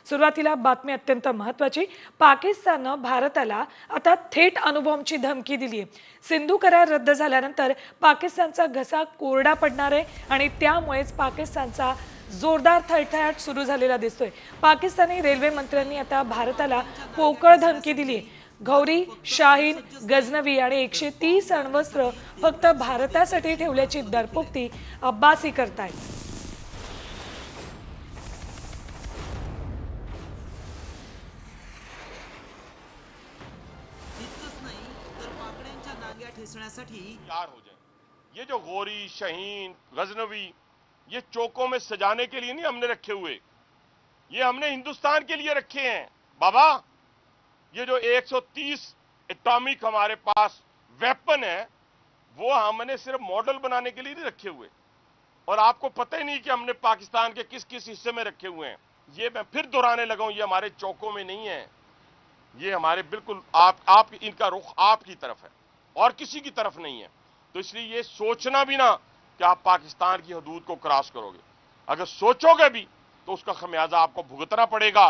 सुरुवातीला बातमी अत्यंत महत्त्वाची. पाकिस्ताननं भारताला आता थेट अणुबॉम्बची धमकी दिली आहे. सिंधू करार रद्द झाल्यानंतर पाकिस्तानचा घसा कोरडा पडणार आहे आणि त्यामुळेच पाकिस्तानचा जोरदार थरथराट सुरू झालेला दिसतोय. पाकिस्तानी रेल्वे मंत्र्यांनी आता भारताला पोकळ धमकी दिली आहे. गौरी, शाहीन, गजनवी आणि 130 अण्वस्त्र फक्त भारतासाठी ठेवल्याची दरपुक्ती अब्बासी करतायत. तैयार हो जाए। ये जो गौरी, शहीन, गजनवी, ये चौकों में सजाने के लिए नहीं हमने रखे हुए, ये हमने हिंदुस्तान के लिए रखे हैं बाबा। ये जो 130 एटॉमिक हमारे पास वेपन है, वो हमने सिर्फ मॉडल बनाने के लिए नहीं रखे हुए, और आपको पता ही नहीं कि हमने पाकिस्तान के किस किस हिस्से में रखे हुए हैं। ये मैं फिर दोहराने लगा हूं, ये हमारे चौकों में नहीं है, ये हमारे बिल्कुल आप इनका रुख आपकी तरफ है और किसी की तरफ नहीं है। तो इसलिए ये सोचना भी ना कि आप पाकिस्तान की हदूद को क्रॉस करोगे, अगर सोचोगे भी तो उसका खमियाजा आपको भुगतना पड़ेगा।